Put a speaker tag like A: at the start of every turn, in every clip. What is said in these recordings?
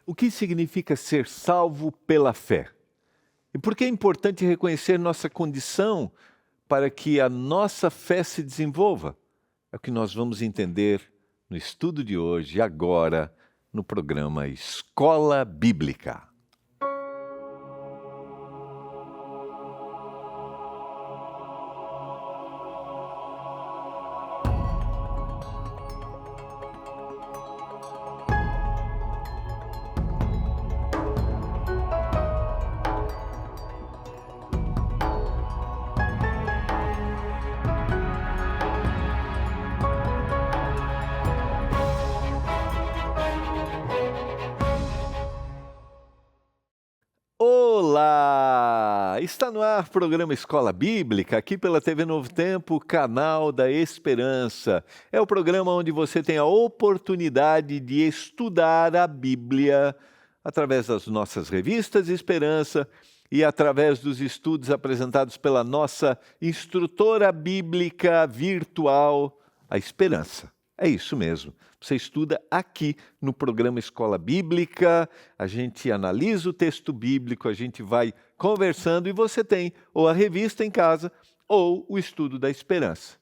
A: O que significa ser salvo pela fé? E por que é importante reconhecer nossa condição para que a nossa fé se desenvolva? É o que nós vamos entender no estudo de hoje, agora, no programa Escola Bíblica. Olá! Está no ar o programa Escola Bíblica, aqui pela TV Novo Tempo, canal da Esperança. É o programa onde você tem a oportunidade de estudar a Bíblia através das nossas revistas Esperança e através dos estudos apresentados pela nossa instrutora bíblica virtual, a Esperança. É isso mesmo. Você estuda aqui no programa Escola Bíblica, a gente analisa o texto bíblico, a gente vai conversando e você tem ou a revista em casa ou o estudo da Esperança.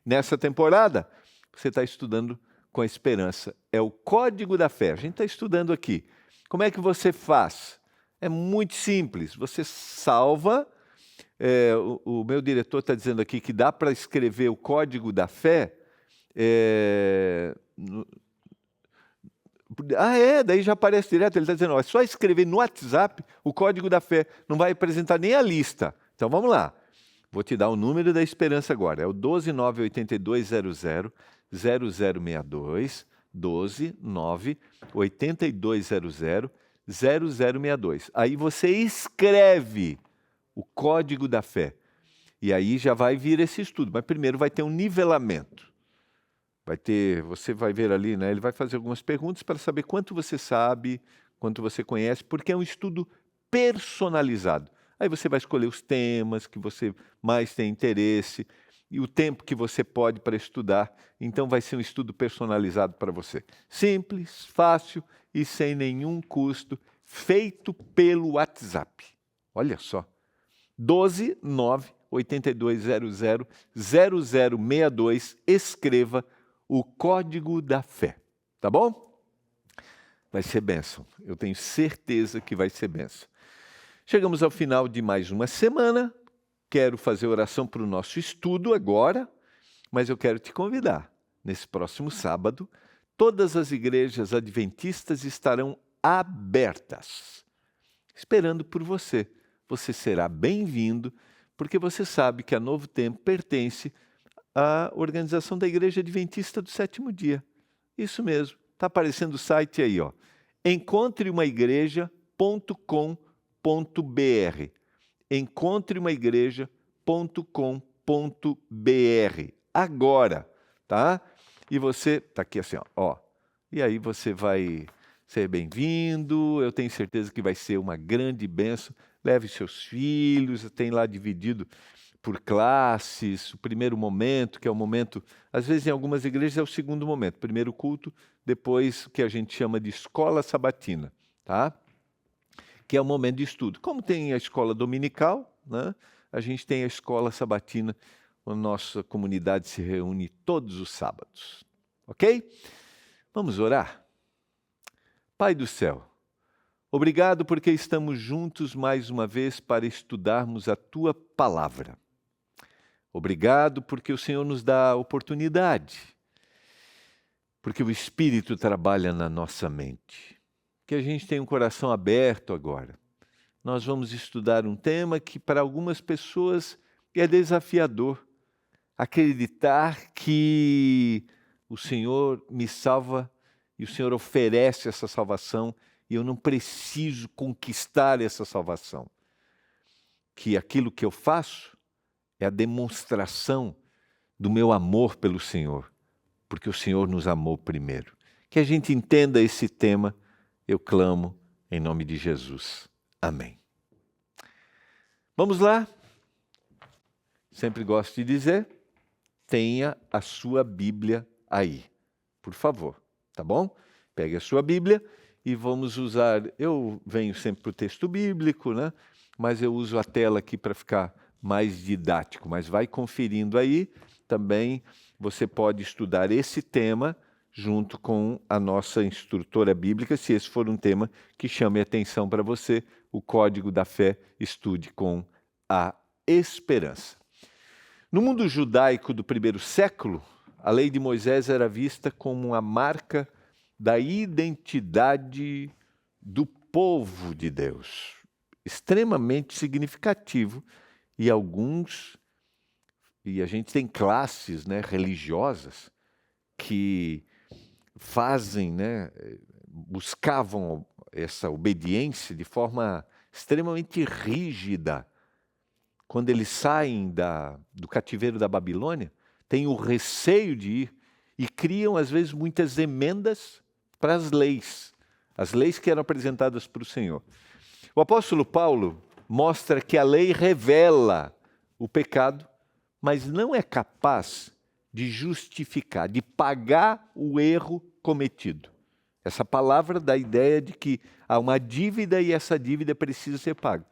A: Nessa temporada, você está estudando com a Esperança. É o Código da Fé. A gente está estudando aqui. Como é que você faz? É muito simples. Você salva. O meu diretor está dizendo aqui que dá para escrever o Código da Fé. Daí já aparece direto, ele está dizendo, é só escrever no WhatsApp o código da fé, não vai apresentar nem a lista. Então vamos lá, vou te dar o número da Esperança agora, é o 12982000062, 12982000062. Aí você escreve o código da fé, e aí já vai vir esse estudo, mas primeiro vai ter um nivelamento. Você vai ver ali, né? Ele vai fazer algumas perguntas para saber quanto você sabe, quanto você conhece, porque é um estudo personalizado. Aí você vai escolher os temas que você mais tem interesse e o tempo que você pode para estudar. Então vai ser um estudo personalizado para você. Simples, fácil e sem nenhum custo, feito pelo WhatsApp. Olha só, 12982000062, escreva o Código da Fé, tá bom? Vai ser bênção, eu tenho certeza que vai ser bênção. Chegamos ao final de mais uma semana, quero fazer oração para o nosso estudo agora, mas eu quero te convidar. Nesse próximo sábado, todas as igrejas adventistas estarão abertas, esperando por você. Você será bem-vindo, porque você sabe que a Novo Tempo pertence a organização da Igreja Adventista do Sétimo Dia. Isso mesmo, está aparecendo o site aí, ó. encontreumaigreja.com.br. encontreumaigreja.com.br. Agora, tá? E você, tá aqui assim, ó. E aí você vai ser bem-vindo, eu tenho certeza que vai ser uma grande bênção. Leve seus filhos, tem lá dividido por classes, o primeiro momento, que é o momento, às vezes em algumas igrejas é o segundo momento, primeiro culto, depois o que a gente chama de escola sabatina, tá? Que é o momento de estudo. Como tem a escola dominical, né? A gente tem a escola sabatina, a nossa comunidade se reúne todos os sábados, ok? Vamos orar? Pai do céu, obrigado porque estamos juntos mais uma vez para estudarmos a Tua Palavra. Obrigado porque o Senhor nos dá a oportunidade, porque o Espírito trabalha na nossa mente. Que a gente tenha um coração aberto agora. Nós vamos estudar um tema que para algumas pessoas é desafiador. Acreditar que o Senhor me salva e o Senhor oferece essa salvação e eu não preciso conquistar essa salvação. Que aquilo que eu faço é a demonstração do meu amor pelo Senhor, porque o Senhor nos amou primeiro. Que a gente entenda esse tema, eu clamo em nome de Jesus. Amém. Vamos lá? Sempre gosto de dizer, tenha a sua Bíblia aí, por favor, tá bom? Pegue a sua Bíblia e vamos usar, eu venho sempre para o texto bíblico, né? Mas eu uso a tela aqui para ficar mais didático, mas vai conferindo aí, também você pode estudar esse tema junto com a nossa instrutora bíblica, se esse for um tema que chame a atenção para você, o Código da Fé, estude com a esperança. No mundo judaico do primeiro século, a lei de Moisés era vista como uma marca da identidade do povo de Deus, extremamente significativo, e a gente tem classes, né, religiosas que fazem, né, buscavam essa obediência de forma extremamente rígida. Quando eles saem do cativeiro da Babilônia, têm o receio de ir e criam, às vezes, muitas emendas para as leis que eram apresentadas para o Senhor. O apóstolo Paulo mostra que a lei revela o pecado, mas não é capaz de justificar, de pagar o erro cometido. Essa palavra dá a ideia de que há uma dívida e essa dívida precisa ser paga.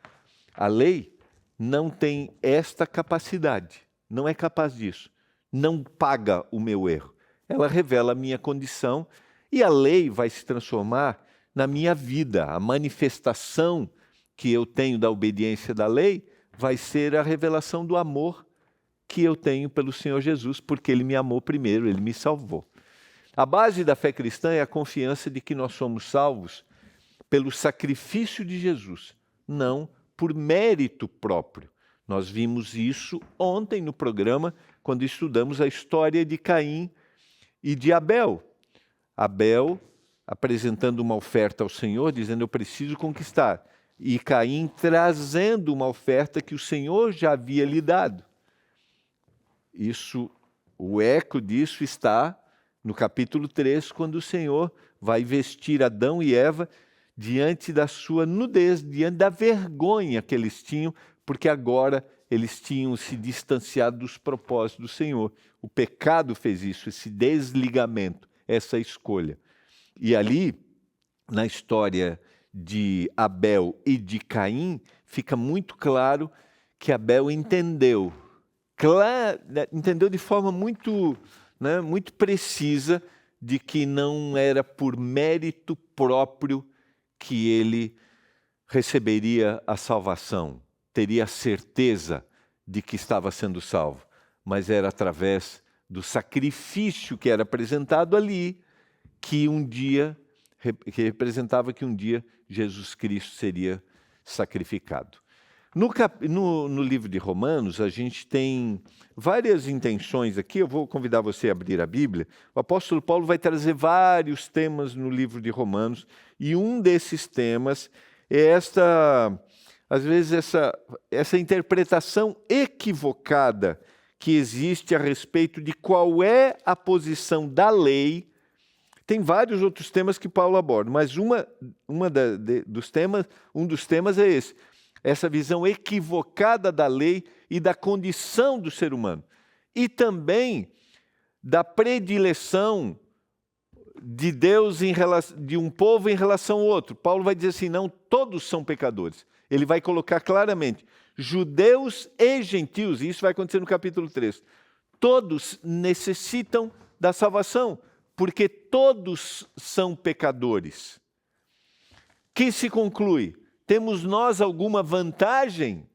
A: A lei não tem esta capacidade, não é capaz disso. Não paga o meu erro. Ela revela a minha condição e a lei vai se transformar na minha vida. A manifestação que eu tenho da obediência da lei vai ser a revelação do amor que eu tenho pelo Senhor Jesus, porque Ele me amou primeiro, Ele me salvou. A base da fé cristã é a confiança de que nós somos salvos pelo sacrifício de Jesus, não por mérito próprio. Nós vimos isso ontem no programa, quando estudamos a história de Caim e de Abel. Abel apresentando uma oferta ao Senhor, dizendo, eu preciso conquistar. E Caim trazendo uma oferta que o Senhor já havia lhe dado. O eco disso está no capítulo 3, quando o Senhor vai vestir Adão e Eva diante da sua nudez, diante da vergonha que eles tinham, porque agora eles tinham se distanciado dos propósitos do Senhor. O pecado fez isso, esse desligamento, essa escolha. E ali, na história de Abel e de Caim, fica muito claro que Abel entendeu de forma muito precisa de que não era por mérito próprio que ele receberia a salvação, teria a certeza de que estava sendo salvo, mas era através do sacrifício que era apresentado ali, que representava que um dia Jesus Cristo seria sacrificado. No livro de Romanos, a gente tem várias intenções aqui. Eu vou convidar você a abrir a Bíblia. O apóstolo Paulo vai trazer vários temas no livro de Romanos, e um desses temas é às vezes, essa interpretação equivocada que existe a respeito de qual é a posição da lei. Tem vários outros temas que Paulo aborda, mas um dos temas é esse. Essa visão equivocada da lei e da condição do ser humano. E também da predileção de Deus de um povo em relação ao outro. Paulo vai dizer assim, não, todos são pecadores. Ele vai colocar claramente, judeus e gentios, e isso vai acontecer no capítulo 3. Todos necessitam da salvação, porque todos são pecadores. Que se conclui? Temos nós alguma vantagem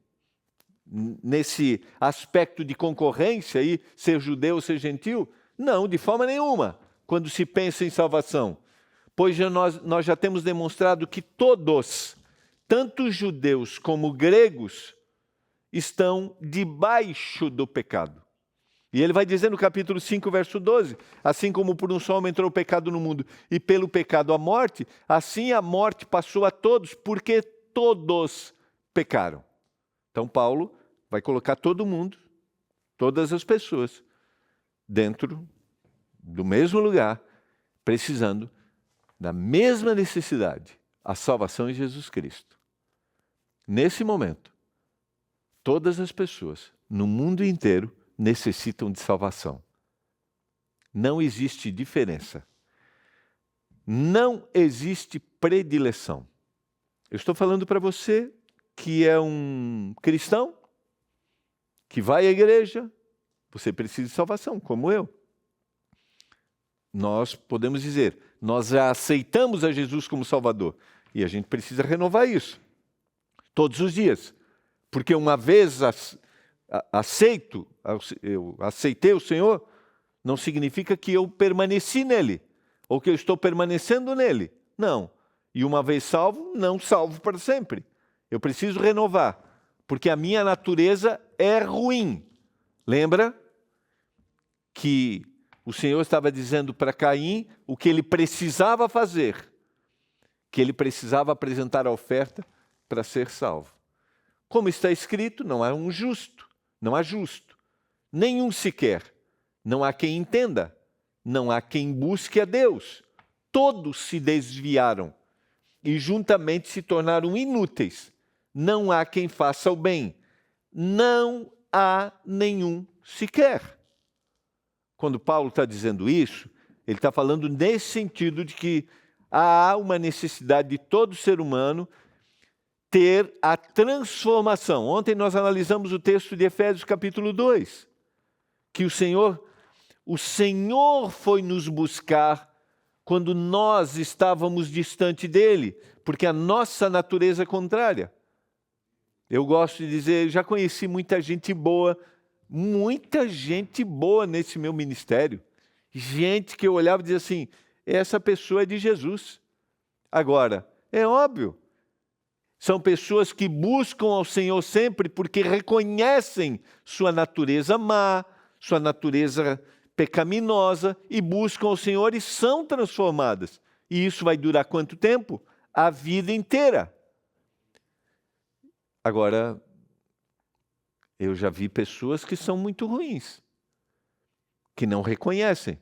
A: nesse aspecto de concorrência aí, ser judeu ou ser gentil? Não, de forma nenhuma, quando se pensa em salvação. Pois nós já temos demonstrado que todos, tanto judeus como gregos, estão debaixo do pecado. E ele vai dizer no capítulo 5, verso 12, assim como por um só homem entrou o pecado no mundo, e pelo pecado a morte, assim a morte passou a todos, porque todos pecaram. Então Paulo vai colocar todo mundo, todas as pessoas, dentro do mesmo lugar, precisando da mesma necessidade, a salvação em Jesus Cristo. Nesse momento, todas as pessoas no mundo inteiro necessitam de salvação. Não existe diferença. Não existe predileção. Eu estou falando para você que é um cristão, que vai à igreja, você precisa de salvação, como eu. Nós podemos dizer, nós já aceitamos a Jesus como Salvador. E a gente precisa renovar isso, todos os dias. Porque uma vez eu aceitei o Senhor, não significa que eu permaneci nele, ou que eu estou permanecendo nele. Não. E uma vez salvo, não salvo para sempre. Eu preciso renovar, porque a minha natureza é ruim. Lembra que o Senhor estava dizendo para Caim o que ele precisava fazer, que ele precisava apresentar a oferta para ser salvo. Como está escrito, não há um justo, não há justo, nenhum sequer. Não há quem entenda, não há quem busque a Deus. Todos se desviaram e juntamente se tornaram inúteis. Não há quem faça o bem. Não há nenhum sequer. Quando Paulo está dizendo isso, ele está falando nesse sentido de que há uma necessidade de todo ser humano ter a transformação. Ontem nós analisamos o texto de Efésios capítulo 2, que o Senhor foi nos buscar quando nós estávamos distante dele, porque a nossa natureza é contrária. Eu gosto de dizer, já conheci muita gente boa nesse meu ministério. Gente que eu olhava e dizia assim, essa pessoa é de Jesus. Agora, é óbvio, são pessoas que buscam ao Senhor sempre porque reconhecem sua natureza má, sua natureza pecaminosa e buscam ao Senhor e são transformadas. E isso vai durar quanto tempo? A vida inteira. Agora, eu já vi pessoas que são muito ruins, que não reconhecem.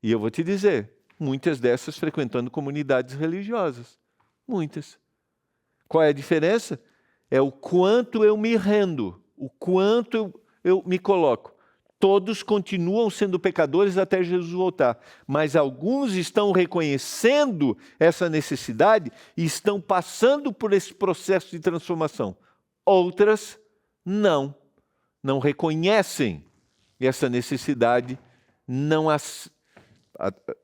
A: E eu vou te dizer, muitas dessas frequentando comunidades religiosas. Muitas. Qual é a diferença? É o quanto eu me rendo, o quanto eu me coloco. Todos continuam sendo pecadores até Jesus voltar, mas alguns estão reconhecendo essa necessidade e estão passando por esse processo de transformação. Outras não reconhecem essa necessidade,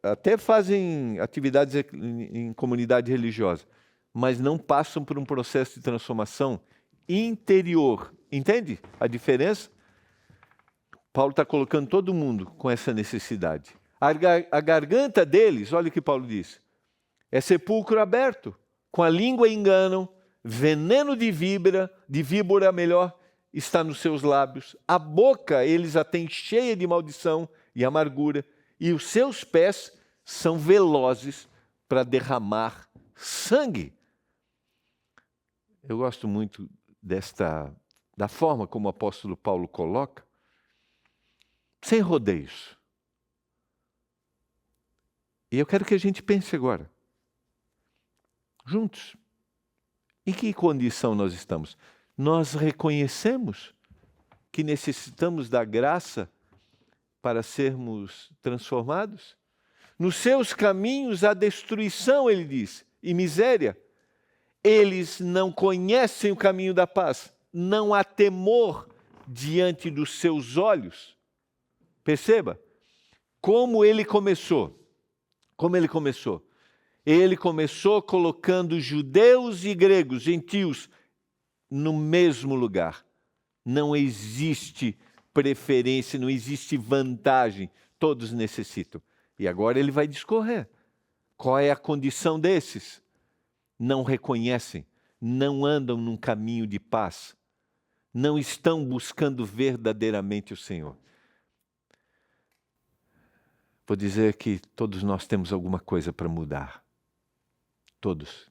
A: até fazem atividades em comunidade religiosa, mas não passam por um processo de transformação interior. Entende a diferença? Paulo está colocando todo mundo com essa necessidade. A garganta deles, olha o que Paulo diz, é sepulcro aberto, com a língua enganam, veneno de víbora melhor, está nos seus lábios. A boca eles a têm cheia de maldição e amargura, e os seus pés são velozes para derramar sangue. Eu gosto muito da forma como o apóstolo Paulo coloca, sem rodeios. E eu quero que a gente pense agora, juntos, em que condição nós estamos? Nós reconhecemos que necessitamos da graça para sermos transformados? Nos seus caminhos há destruição, ele diz, e miséria. Eles não conhecem o caminho da paz. Não há temor diante dos seus olhos. Perceba como ele começou. Ele começou colocando judeus e gregos, gentios, no mesmo lugar. Não existe preferência, não existe vantagem. Todos necessitam. E agora ele vai discorrer. Qual é a condição desses? Não reconhecem, não andam num caminho de paz, não estão buscando verdadeiramente o Senhor. Vou dizer que todos nós temos alguma coisa para mudar. Todos.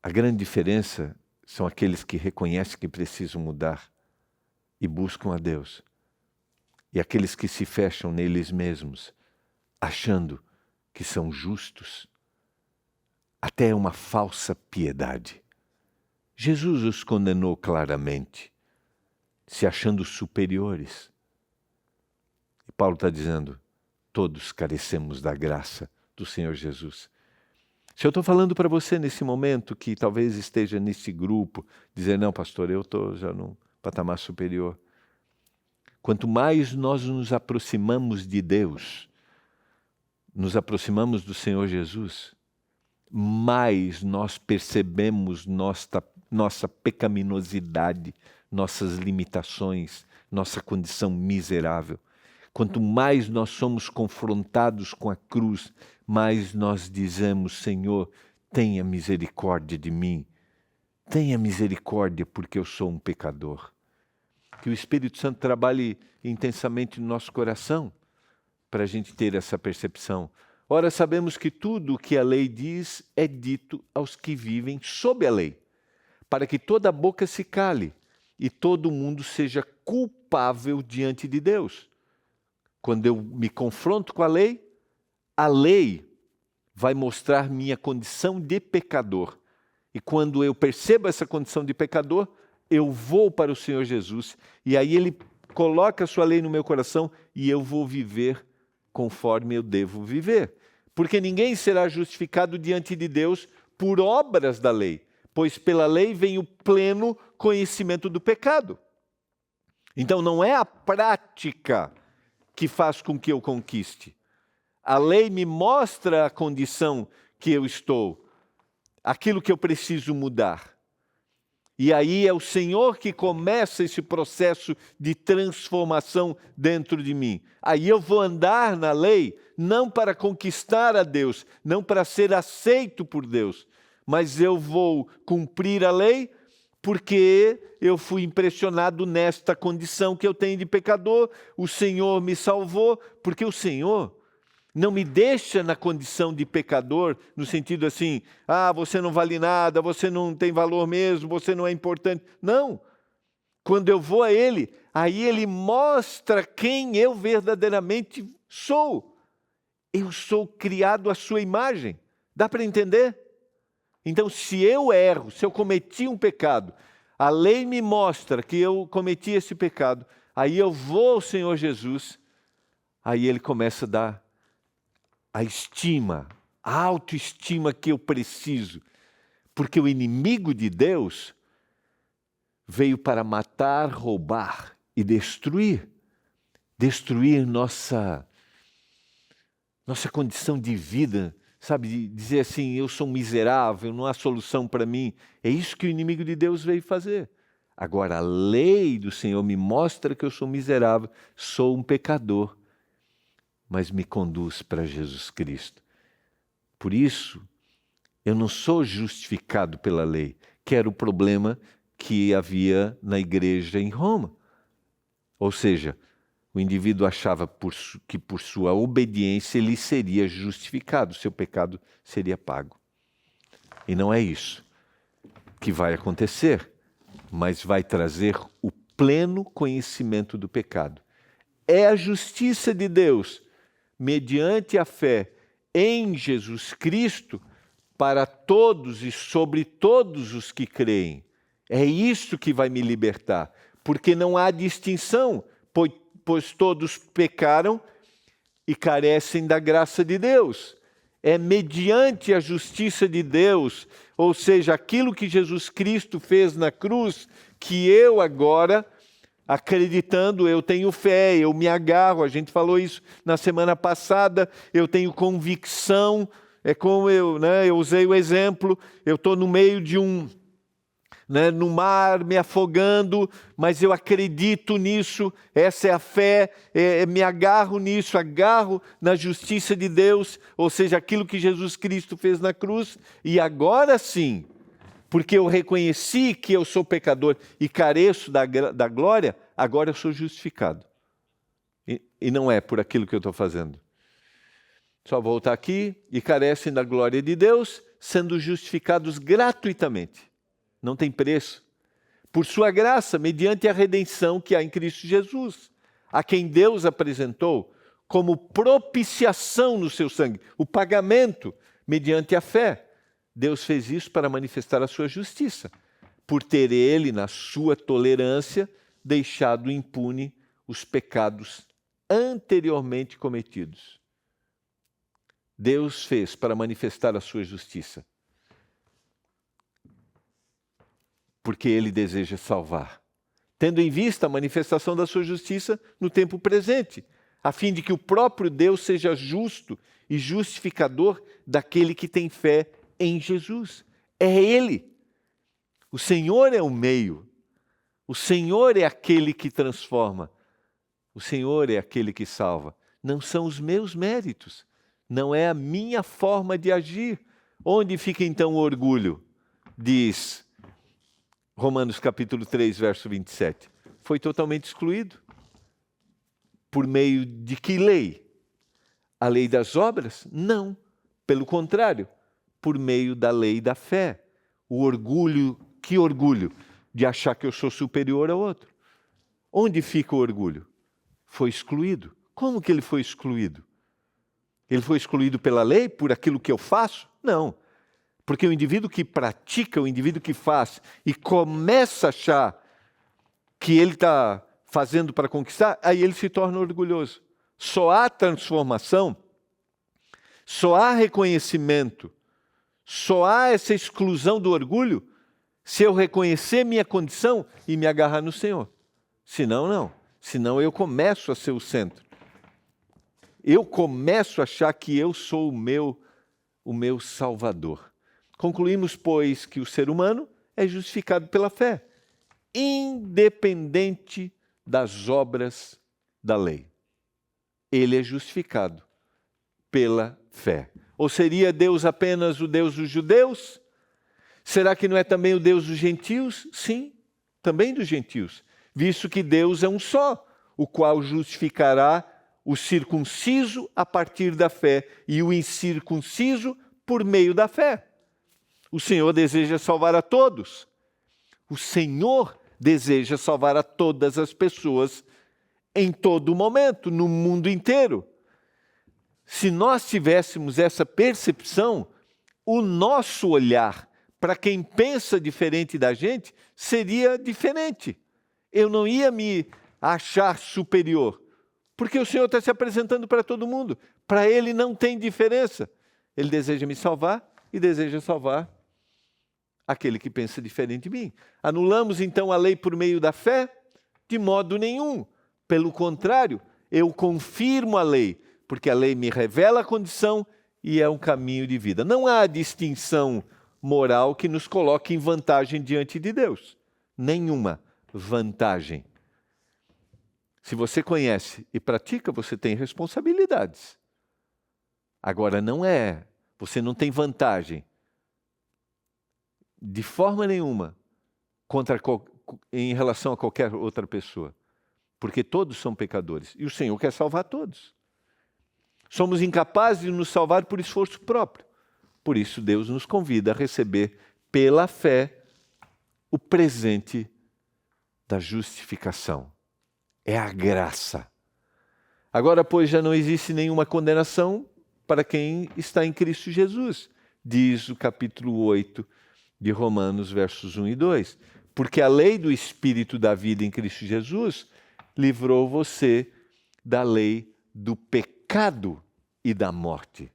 A: A grande diferença são aqueles que reconhecem que precisam mudar e buscam a Deus. E aqueles que se fecham neles mesmos, achando que são justos, até uma falsa piedade. Jesus os condenou claramente, se achando superiores. E Paulo está dizendo, todos carecemos da graça, do Senhor Jesus. Se eu estou falando para você nesse momento que talvez esteja nesse grupo, dizer, não, pastor, eu estou já num patamar superior. Quanto mais nós nos aproximamos de Deus, nos aproximamos do Senhor Jesus, mais nós percebemos nossa pecaminosidade, nossas limitações, nossa condição miserável. Quanto mais nós somos confrontados com a cruz, mais nós dizemos, Senhor, tenha misericórdia de mim. Tenha misericórdia porque eu sou um pecador. Que o Espírito Santo trabalhe intensamente no nosso coração para a gente ter essa percepção. Ora, sabemos que tudo o que a lei diz é dito aos que vivem sob a lei, para que toda boca se cale e todo mundo seja culpável diante de Deus. Quando eu me confronto com a lei vai mostrar minha condição de pecador. E quando eu percebo essa condição de pecador, eu vou para o Senhor Jesus e aí Ele coloca a sua lei no meu coração e eu vou viver conforme eu devo viver. Porque ninguém será justificado diante de Deus por obras da lei, pois pela lei vem o pleno conhecimento do pecado. Então não é a prática que faz com que eu conquiste. A lei me mostra a condição que eu estou, aquilo que eu preciso mudar. E aí é o Senhor que começa esse processo de transformação dentro de mim. Aí eu vou andar na lei, não para conquistar a Deus, não para ser aceito por Deus, mas eu vou cumprir a lei porque eu fui impressionado nesta condição que eu tenho de pecador. O Senhor me salvou, porque o Senhor não me deixa na condição de pecador, no sentido assim, você não vale nada, você não tem valor mesmo, você não é importante. Não. Quando eu vou a Ele, aí Ele mostra quem eu verdadeiramente sou. Eu sou criado à sua imagem. Dá para entender? Então, se eu erro, se eu cometi um pecado, a lei me mostra que eu cometi esse pecado, aí eu vou ao Senhor Jesus, aí Ele começa a dar a estima, a autoestima que eu preciso, porque o inimigo de Deus veio para matar, roubar e destruir nossa condição de vida, sabe, de dizer assim, eu sou miserável, não há solução para mim. É isso que o inimigo de Deus veio fazer. Agora, a lei do Senhor me mostra que eu sou miserável, sou um pecador, mas me conduz para Jesus Cristo. Por isso, eu não sou justificado pela lei, que era o problema que havia na igreja em Roma. Ou seja, o indivíduo achava que por sua obediência ele seria justificado, seu pecado seria pago. E não é isso que vai acontecer, mas vai trazer o pleno conhecimento do pecado. É a justiça de Deus, mediante a fé em Jesus Cristo, para todos e sobre todos os que creem. É isso que vai me libertar, porque não há distinção, pois todos pecaram e carecem da graça de Deus. É mediante a justiça de Deus, ou seja, aquilo que Jesus Cristo fez na cruz, que eu agora, acreditando, eu tenho fé, eu me agarro, a gente falou isso na semana passada, eu tenho convicção, é como eu usei o exemplo, eu estou no meio de no mar, me afogando, mas eu acredito nisso, essa é a fé, me agarro nisso, agarro na justiça de Deus, ou seja, aquilo que Jesus Cristo fez na cruz, e agora sim, porque eu reconheci que eu sou pecador e careço da glória, agora eu sou justificado. E não é por aquilo que eu estou fazendo. Só voltar aqui, e carecem da glória de Deus, sendo justificados gratuitamente. Não tem preço. Por sua graça, mediante a redenção que há em Cristo Jesus, a quem Deus apresentou como propiciação no seu sangue, o pagamento mediante a fé. Deus fez isso para manifestar a sua justiça, por ter Ele, na sua tolerância, deixado impune os pecados anteriormente cometidos. Deus fez para manifestar a sua justiça? Porque Ele deseja salvar, tendo em vista a manifestação da sua justiça no tempo presente, a fim de que o próprio Deus seja justo e justificador daquele que tem fé em Jesus. É Ele. O Senhor é o meio. O Senhor é aquele que transforma. O Senhor é aquele que salva. Não são os meus méritos. Não é a minha forma de agir. Onde fica então o orgulho? Diz Romanos capítulo 3, verso 27. Foi totalmente excluído. Por meio de que lei? A lei das obras? Não. Pelo contrário, por meio da lei da fé. O orgulho, que orgulho? De achar que eu sou superior ao outro. Onde fica o orgulho? Foi excluído. Como que ele foi excluído? Ele foi excluído pela lei, por aquilo que eu faço? Não. Porque o indivíduo que pratica, o indivíduo que faz e começa a achar que ele está fazendo para conquistar, aí ele se torna orgulhoso. Só há transformação, só há reconhecimento, só há essa exclusão do orgulho se eu reconhecer minha condição e me agarrar no Senhor. Senão, não. Senão eu começo a ser o centro. Eu começo a achar que eu sou o meu Salvador. Concluímos, pois, que o ser humano é justificado pela fé, independente das obras da lei. Ele é justificado pela fé. Ou seria Deus apenas o Deus dos judeus? Será que não é também o Deus dos gentios? Sim, também dos gentios. Visto que Deus é um só, o qual justificará o circunciso a partir da fé e o incircunciso por meio da fé. O Senhor deseja salvar a todos. O Senhor deseja salvar a todas as pessoas em todo momento, no mundo inteiro. Se nós tivéssemos essa percepção, o nosso olhar para quem pensa diferente da gente seria diferente. Eu não ia me achar superior, porque o Senhor está se apresentando para todo mundo. Para Ele não tem diferença. Ele deseja me salvar e deseja salvar aquele que pensa diferente de mim. Anulamos então a lei por meio da fé? De modo nenhum. Pelo contrário, eu confirmo a lei, porque a lei me revela a condição e é um caminho de vida. Não há distinção moral que nos coloque em vantagem diante de Deus. Nenhuma vantagem. Se você conhece e pratica, você tem responsabilidades. Agora, você não tem vantagem de forma nenhuma em relação a qualquer outra pessoa, porque todos são pecadores e o Senhor quer salvar todos. Somos incapazes de nos salvar por esforço próprio. Por isso, Deus nos convida a receber pela fé o presente da justificação. É a graça. Agora, pois, já não existe nenhuma condenação para quem está em Cristo Jesus, diz o capítulo 8 de Romanos, versos 1 e 2. Porque a lei do Espírito da vida em Cristo Jesus livrou você da lei do pecado e da morte.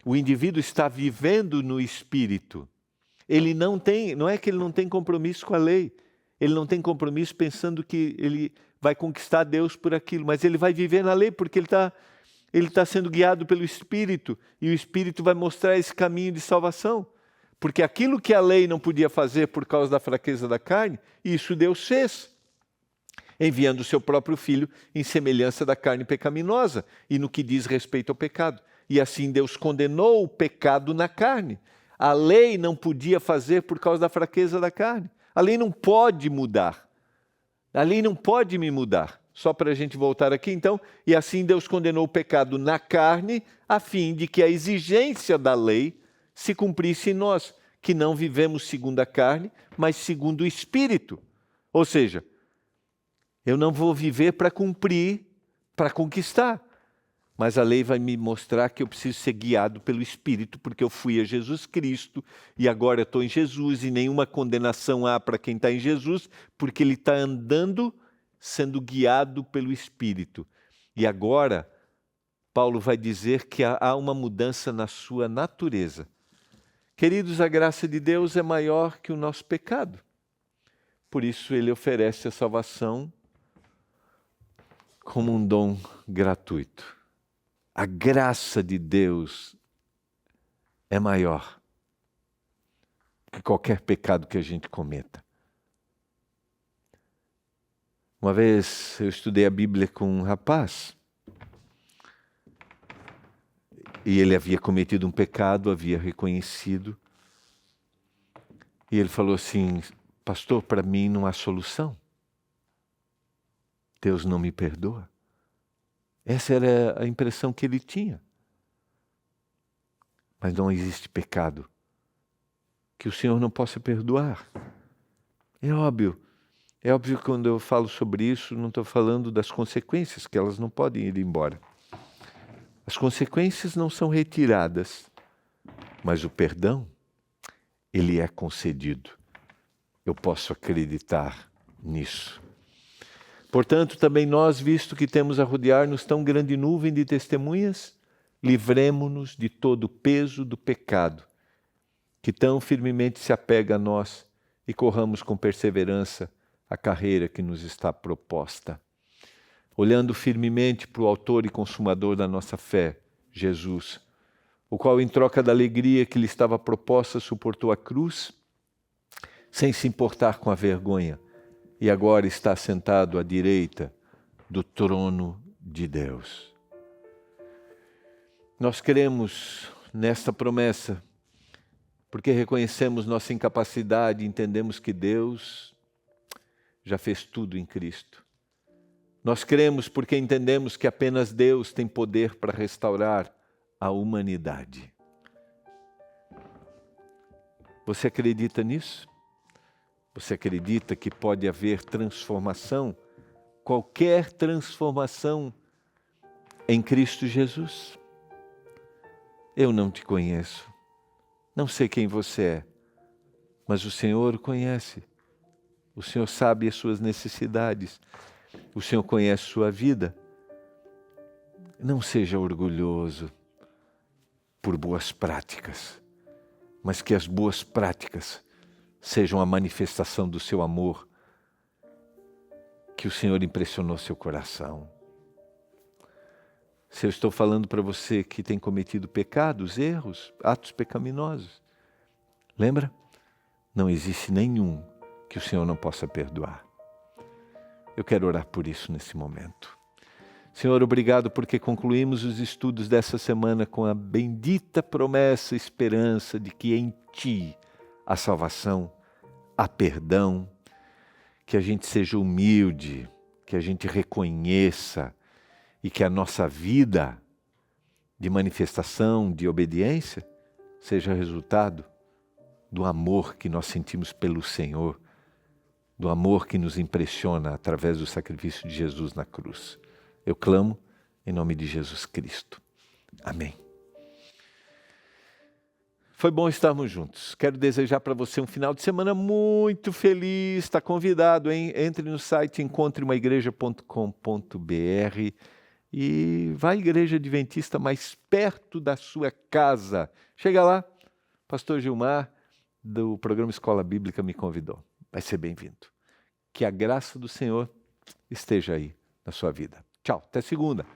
A: O indivíduo está vivendo no Espírito. Ele não é que ele não tem compromisso com a lei. Ele não tem compromisso pensando que ele vai conquistar Deus por aquilo, mas ele vai viver na lei porque ele está sendo guiado pelo Espírito e o Espírito vai mostrar esse caminho de salvação. Porque aquilo que a lei não podia fazer por causa da fraqueza da carne, isso Deus fez, enviando o seu próprio Filho em semelhança da carne pecaminosa e no que diz respeito ao pecado. E assim Deus condenou o pecado na carne. A lei não podia fazer por causa da fraqueza da carne. A lei não pode mudar. A lei não pode me mudar. Só para a gente voltar aqui, então. E assim Deus condenou o pecado na carne, a fim de que a exigência da lei se cumprisse em nós, que não vivemos segundo a carne, mas segundo o Espírito. Ou seja, eu não vou viver para cumprir, para conquistar. Mas a lei vai me mostrar que eu preciso ser guiado pelo Espírito, porque eu fui a Jesus Cristo e agora eu estou em Jesus e nenhuma condenação há para quem está em Jesus, porque ele está andando, sendo guiado pelo Espírito. E agora, Paulo vai dizer que há uma mudança na sua natureza. Queridos, a graça de Deus é maior que o nosso pecado. Por isso ele oferece a salvação como um dom gratuito. A graça de Deus é maior que qualquer pecado que a gente cometa. Uma vez eu estudei a Bíblia com um rapaz e ele havia cometido um pecado, havia reconhecido. E ele falou assim: pastor, para mim não há solução. Deus não me perdoa. Essa era a impressão que ele tinha. Mas não existe pecado que o Senhor não possa perdoar. É óbvio que quando eu falo sobre isso, não estou falando das consequências, que elas não podem ir embora. As consequências não são retiradas, mas o perdão, ele é concedido. Eu posso acreditar nisso. Portanto, também nós, visto que temos a rodear-nos tão grande nuvem de testemunhas, livremo-nos de todo o peso do pecado, que tão firmemente se apega a nós, e corramos com perseverança a carreira que nos está proposta. Olhando firmemente para o autor e consumador da nossa fé, Jesus, o qual, em troca da alegria que lhe estava proposta, suportou a cruz, sem se importar com a vergonha, e agora está sentado à direita do trono de Deus. Nós cremos nesta promessa, porque reconhecemos nossa incapacidade e entendemos que Deus já fez tudo em Cristo. Nós cremos porque entendemos que apenas Deus tem poder para restaurar a humanidade. Você acredita nisso? Você acredita que pode haver transformação, qualquer transformação em Cristo Jesus? Eu não te conheço, não sei quem você é, mas o Senhor o conhece. O Senhor sabe as suas necessidades, o Senhor conhece sua vida. Não seja orgulhoso por boas práticas, mas que as boas práticas sejam a manifestação do seu amor, que o Senhor impressionou seu coração. Se eu estou falando para você que tem cometido pecados, erros, atos pecaminosos, lembra? Não existe nenhum que o Senhor não possa perdoar. Eu quero orar por isso nesse momento. Senhor, obrigado porque concluímos os estudos dessa semana com a bendita promessa e esperança de que em Ti há salvação, há perdão, que a gente seja humilde, que a gente reconheça e que a nossa vida de manifestação, de obediência, seja resultado do amor que nós sentimos pelo Senhor, do amor que nos impressiona através do sacrifício de Jesus na cruz. Eu clamo em nome de Jesus Cristo. Amém. Foi bom estarmos juntos. Quero desejar para você um final de semana muito feliz. Está convidado, hein? Entre no site encontreumaigreja.com.br e vá à igreja adventista mais perto da sua casa. Chega lá, pastor Gilmar, do programa Escola Bíblica, me convidou. Vai ser bem-vindo. Que a graça do Senhor esteja aí na sua vida. Tchau, até segunda.